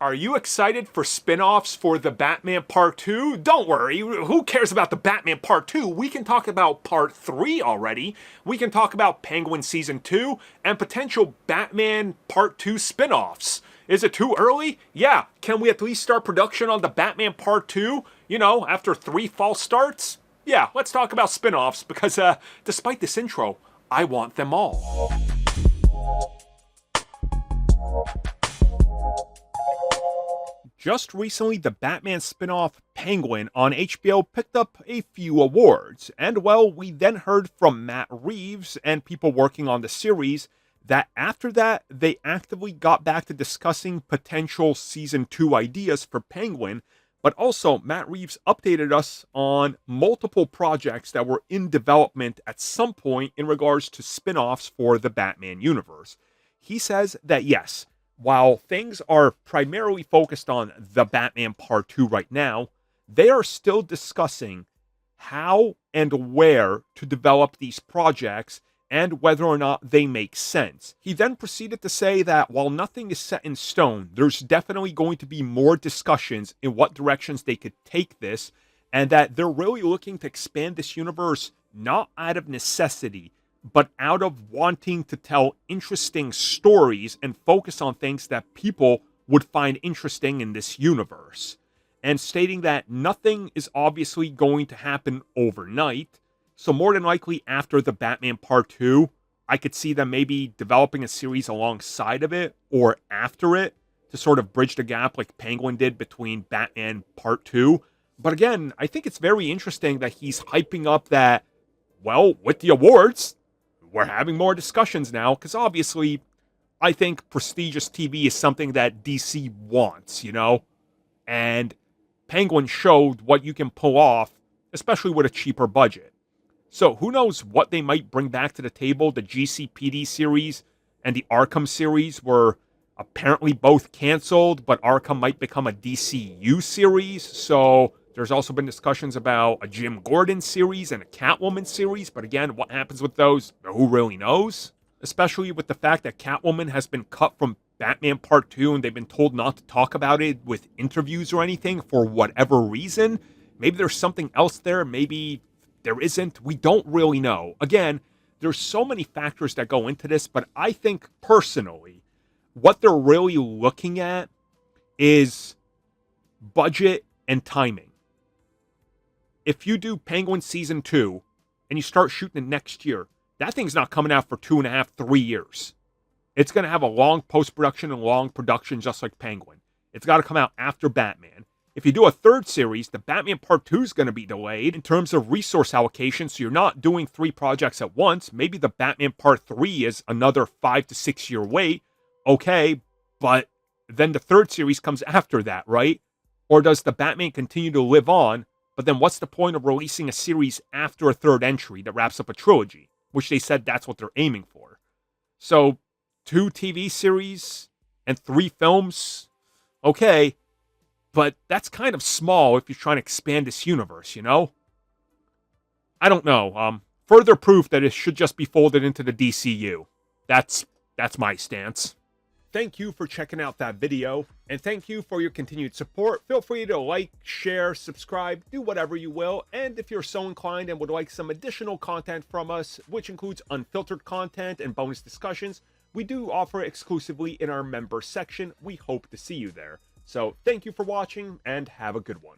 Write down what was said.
Are you excited for spin-offs for the Batman Part 2? Don't worry, who cares about the Batman Part 2? We can talk about Part 3 already. We can talk about Penguin Season 2 and potential Batman Part 2 spin-offs. Is it too early? Yeah. Can we at least start production on the Batman Part 2, after 3 false starts? Yeah, let's talk about spin-offs because despite this intro, I want them all. Just recently, the Batman spin-off Penguin on HBO picked up a few awards, and well, we then heard from Matt Reeves and people working on the series that after that, they actively got back to discussing potential Season 2 ideas for Penguin, but also Matt Reeves updated us on multiple projects that were in development at some point in regards to spin-offs for the Batman universe. He says that yes, while things are primarily focused on the Batman Part 2 right now, they are still discussing how and where to develop these projects and whether or not they make sense. He then proceeded to say that while nothing is set in stone, there's definitely going to be more discussions in what directions they could take this, and that they're really looking to expand this universe not out of necessity, but out of wanting to tell interesting stories and focus on things that people would find interesting in this universe. And stating that nothing is obviously going to happen overnight, so more than likely after the Batman Part 2, I could see them maybe developing a series alongside of it or after it to sort of bridge the gap like Penguin did between Batman Part 2. But again, I think it's very interesting that he's hyping up that, well, with the awards, we're having more discussions now, because obviously, I think prestigious TV is something that DC wants, And Penguin showed what you can pull off, especially with a cheaper budget. So who knows what they might bring back to the table. The GCPD series and the Arkham series were apparently both canceled, but Arkham might become a DCU series, so there's also been discussions about a Jim Gordon series and a Catwoman series, but again, what happens with those, who really knows? Especially with the fact that Catwoman has been cut from Batman Part 2 and they've been told not to talk about it with interviews or anything for whatever reason. Maybe there's something else there, maybe there isn't, we don't really know. Again, there's so many factors that go into this, but I think personally, what they're really looking at is budget and timing. If you do Penguin Season 2 and you start shooting it next year, that thing's not coming out for 2.5, 3 years. It's going to have a long post-production and long production just like Penguin. It's got to come out after Batman. If you do a third series, the Batman Part 2 is going to be delayed in terms of resource allocation, so you're not doing 3 projects at once. Maybe the Batman Part 3 is another 5 to 6 year wait. Okay, but then the third series comes after that, right? Or does the Batman continue to live on? But then what's the point of releasing a series after a third entry that wraps up a trilogy? Which they said that's what they're aiming for. So, 2 TV series and 3 films? Okay, but that's kind of small if you're trying to expand this universe, I don't know. Further proof that it should just be folded into the DCU. That's my stance. Thank you for checking out that video, and thank you for your continued support. Feel free to like, share, subscribe, do whatever you will, and if you're so inclined and would like some additional content from us, which includes unfiltered content and bonus discussions, we do offer exclusively in our member section. We hope to see you there. So thank you for watching, and have a good one.